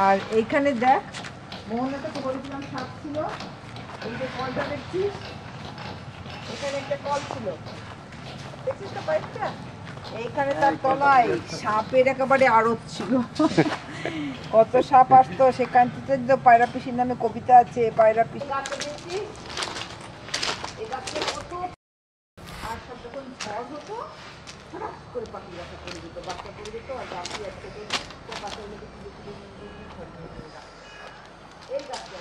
আর এইখানে দেখ, মোহনাতে তো বলেছিলাম সাপ ছিল। এই যে কলটা দেখছিস, এখানে একটা কল ছিল, দেখছিস তো পাইপটা? এইখানে তার তলায় সাপের একেবারে আড়ত ছিল। কত সাপ আসতো সেখান থেকে। তো পায়রা পিসির নামে কবিতা আছে, পায়রা পিসি। আর সব যখন ঝড় হতো, হঠাৎ করে পাখি বাসা করে দিত, বাচ্চা করে দিত, আর বাকি একটা বাচ্চার মধ্যে এই গাছটা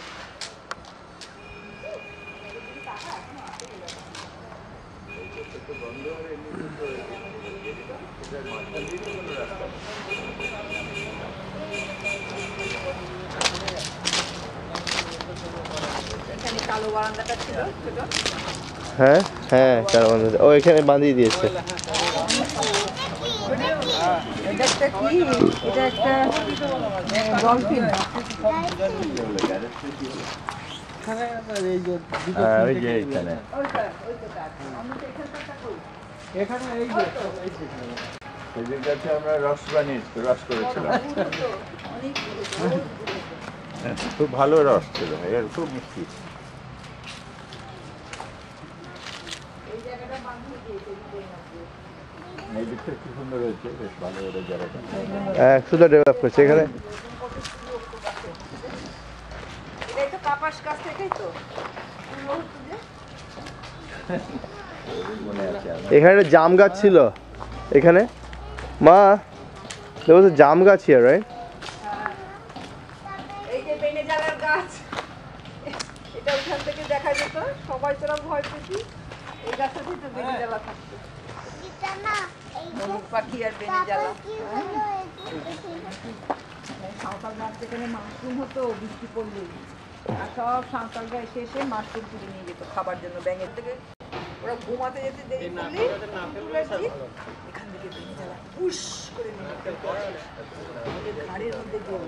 এখানে কালো বারান্দাটা ছিল ছোট। হ্যাঁ হ্যাঁ ও এখানে বাঁধিয়ে দিয়েছে। এটা একটা কি? এটা একটা ডলফিন। সেদিন কাছে আমরা রস করেছিলাম। খুব ভালো রস ছিল, এর খুব মিষ্টি। এই দিকটা কি সুন্দর হয়েছে, বেশ ভালো হয়ে জায়গাটা। হ্যাঁ সুন্দর ডেভেলপ করছে এখানে। এটা কাপাস গাছ থেকেই তো। এখানে জাম গাছ ছিল এখানে মা, there was a জাম গাছ here, right? এই যে বেনে জালার গাছ, এটা ওখান থেকে দেখা যেত। সবাই তোরা ভয় পেতি, এই গাছটা থেকে বেনে জালা থাকতো। ময়ূর পাখি আর বেনে জালা। সাঁওতাল গাছ যেখানে মাশরুম হতো বৃষ্টি পড়লে, আর সব সাঁওতালরা এসে এসে মাশরুম তুলে নিয়ে যেত খাবার জন্য। ব্যাঙের থেকে ওরা ঘুমাতে যেতে দেরি করলে এখান থেকে বেনে জালা পুশ করে নিয়ে যেত ঘাড়ের মধ্যে জল।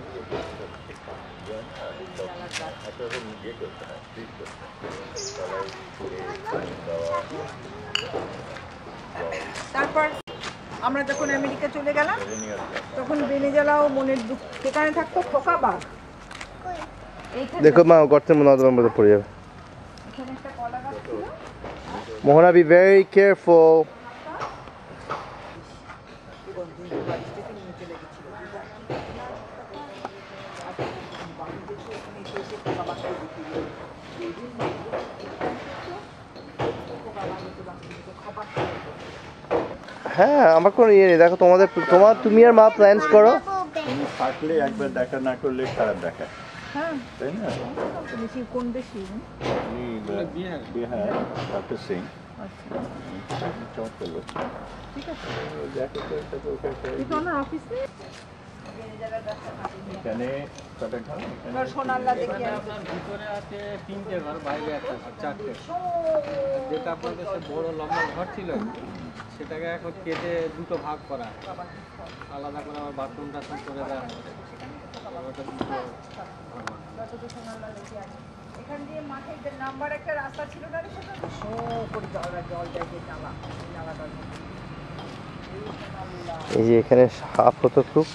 তারপর আমরা যখন আমেরিকা চলে গেলাম, তখন বেনেজালাও মনের দুঃখ। সেখানে থাকতো খোকা বাঘ। দেখো মা গর্তের মধ্যে পড়ে যাবে। এখানে একটা কলা গাছ ছিল। মোহনা, be very careful. হ্যাঁ আমার কোনো ইয়ে নেই। দেখো তুমি আর মা প্ল্যানস করো। তুমি থাকলে একবার দেখা না করলে খারাপ দেখায়, তাই না? কোন বেশি? বিহার ডক্টর সিং করবো ঠিক আছে জ্যাকেটের সাথে ওকে তুই তো না অফিস নেই এখানে কটা ঘর সোনাল্লা দেখি আপনার ভিতরে আছে 3টে ঘর, বাইরে একটা ঘর, 4টে। যেটা আপনাদের সে বড় লম্বা ঘর ছিল সেটাকে এখন কেটে দুটো ভাগ করা, আলাদা করে আবার বাথরুম টাথরুম করে দেওয়া হবে। এখান দিয়ে মাঠে যে নাম্বার একটা রাস্তা ছিল না সেটা শো করে জল যায় যে নালা নালাটার মধ্যে এই যে এখানে সাপ হতো খুব,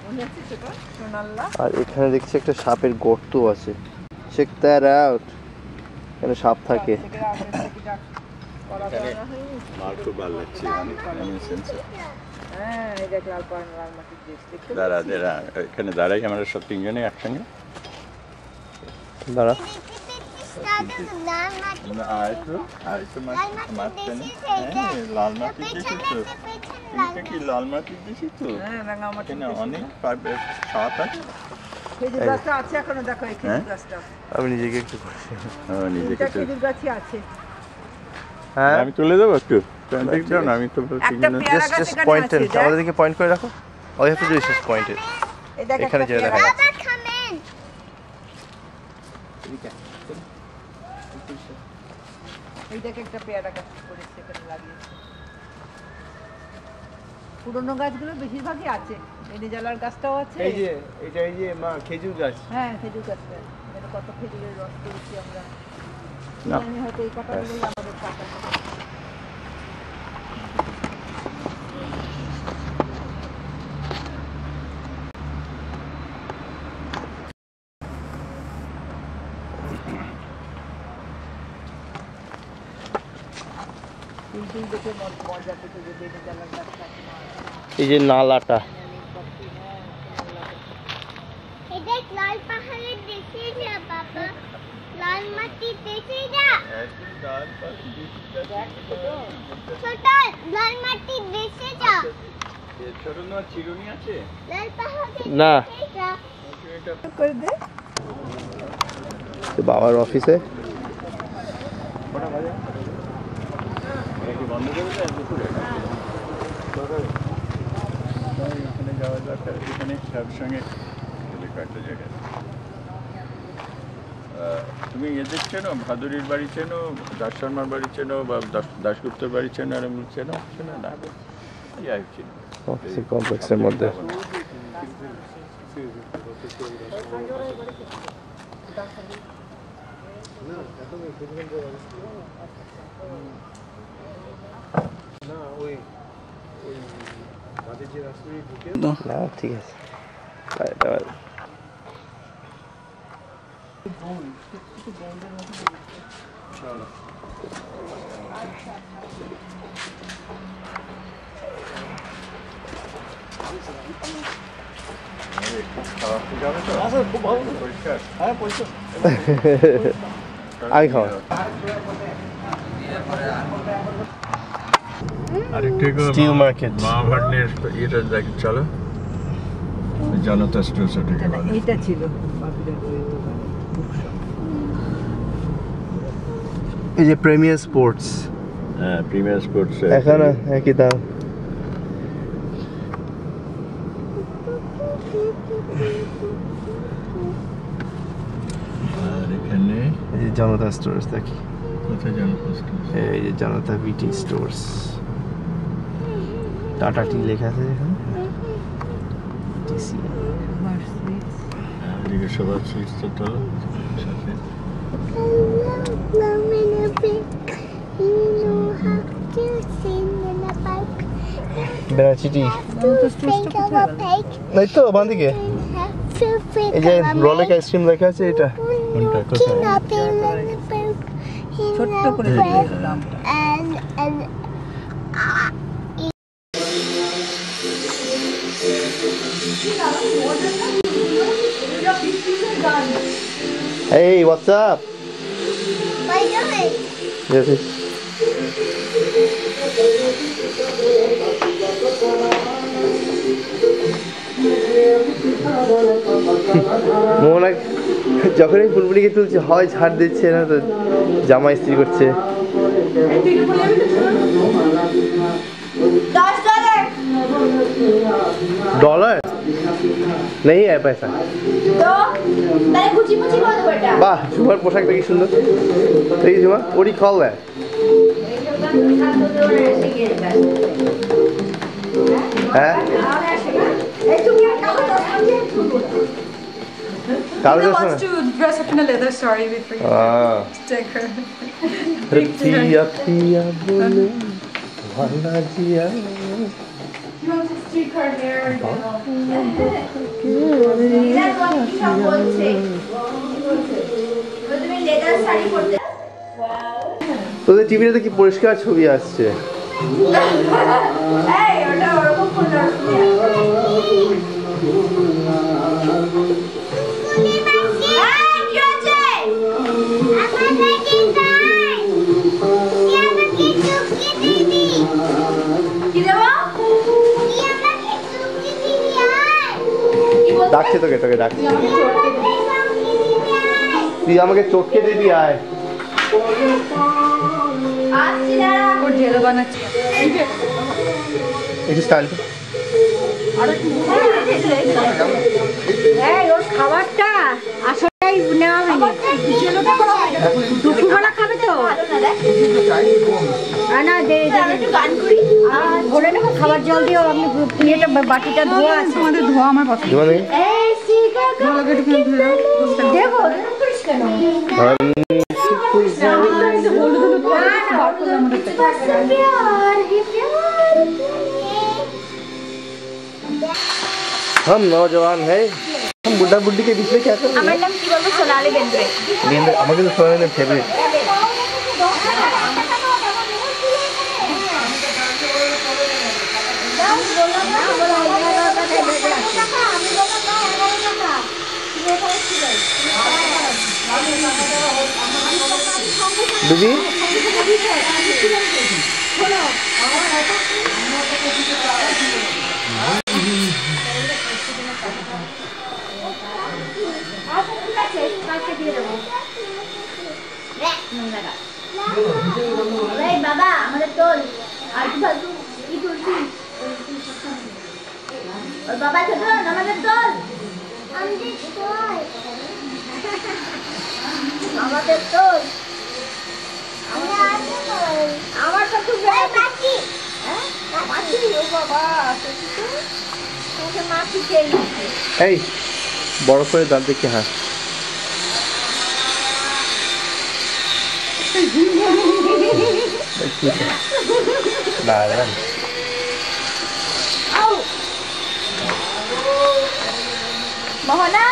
মনে আছে সেটা সোনাল্লা। আর এখানে দেখছি একটা সাপের গর্ত আছে। চেক দ্যাট আউট, এখানে সাপ থাকে। আমার খুব ভালো লাগছে হ্যাঁ এই দেখ লাল মাটির দেশ দেখতে দাঁড়া দাঁড়া এখানে দাঁড়াই আমরা সব তিনজনে একসঙ্গে দাঁড়া। লাল মাটি দিয়েছি তো, এটা কি লাল মাটি দিয়েছি তো, অনেক সাপ আছে। খেজুর গাছটা আছে এখনো, দেখো এই খেজুর গাছটা আমি নিজেকে একটু করছি, নিজেকে খেজুর গাছই আছে। হ্যাঁ আমি তুলে দেবো একটু, আমি তো জাস্ট পয়েন্ট আমাদের দিকে পয়েন্ট করে রাখো। All you have to do is just point it. এখানে যেটা দেখা যাচ্ছে এই দেখ একটা পেয়ারা গাছ করেছে এখানে লাগিয়েছে। পুরনো গাছগুলো বেশিরভাগই আছে, এনে গাছটাও আছে। এই যে এটা এই যে মা খেজুর গাছ, হ্যাঁ খেজুর গাছটা, এটা কত খেজুরের রস করেছি আমরা। আমি হয়তো এই কাটাগুলোই আমাদের কাটা। এই যে নালাটা, লাল পাহাড়ের দেশে যা বাবা, লাল মাটির দেশে যা ছোট, লাল মাটির দেশে যা ছোট না চিরুনি আছে লাল পাহাড়ের না দেশে যা করে দে। বাবার অফিসে বন্ধ করে দেয় দুপুরে, এখানে যাওয়া দরকার, এখানে সব সঙ্গে কয়েকটা জায়গায়। তুমি এদের চেনো, ভাদুরীর বাড়ি চেনো, দাস শর্মার বাড়ি চেনো, বা দাশগুপ্তর বাড়ি চেনো, আর এমনি চেনো চেনো না চিনো অফিসের কমপ্লেক্সের মধ্যে। না ঠিক আছে, আমি খাওয়া স্টিল মার্কেট মা ভাগ্নের ইয়েটা দেখ, চলো জনতা স্টোর্স ওটাকে বলে। এইটা ছিল এই যে প্রিমিয়ার স্পোর্টস, হ্যাঁ প্রিমিয়ার স্পোর্টস এখানে একই দাম। আর এখানে এই যে জনতা স্টোর্স দেখি, কোথায় জনতা স্টোর্স, এই যে জনতা ভিটি স্টোর্স, টাটা টি লেখা আছে এখানে, টিসি। এদিকে সবার সুইচ তো তোলো সাথে। বেনাচিটি এই তো বাঁ দিকে, এই যে রোলেক আইসক্রিম লেখা আছে, এটা কোনটা কোথায়? ছোট্ট করে দামটা। Hey, what's up? What are you doing? Yes, yes. মোহনা যখনই ফুলপুরিকে তুলছে হয় ঝাড় দিচ্ছে না তো জামা ইস্ত্রি করছে। नहीं है पैसा तो তাই গুচি মুচি বল বেটা বাহ ঝুমার পোশাকটা কি সুন্দর এই Jhuma what do you call that হ্যাঁ He wants to dress up in a leather sari with me. Sticker. पिया पिया बोले वाला जिया He wants to stick her hair. That's what he বলছে তুমি লেদার শাড়ি পরতে তোদের টিভিতে কি পরিষ্কার ছবি আসছে এই ওটা ওরকম করতে ডাকছে তোকে তোকে ডাকছে তুই আমাকে চটকে দিবি আয় और जेल बनाচ্ছি একটু স্টাইল এই ওর খাবারটা আসলেই নেওয়া হয়নি দুপুরবেলা খাবে তো না দে গান করি বলে নেবো খাবার জল দিও আমি প্লেটে বাটিটা ধোয়া আছে তোমাদের ধোয়া আমার পছন্দ এই সিগা দেখো করিস কেন हम नौजवान है हम बुढ़ा बुड्ढी के बीच में क्या कर रहे আমার নাম কি বলবো সোনালি বেন্দ্রে हैं আমাকে তো সোনালি ফেভারিট দিদি বাবা আমাদের তোল আলতু ফালতু কি তুলছি ওর বাবা ছোট আমাদের তোল আমাদের তোল আমার তো খুব মাছি মাছি ও বাবা তোমাকে মাছি খেয়ে নিচ্ছে এই বড় করে দাঁত দেখে হাস মোহনা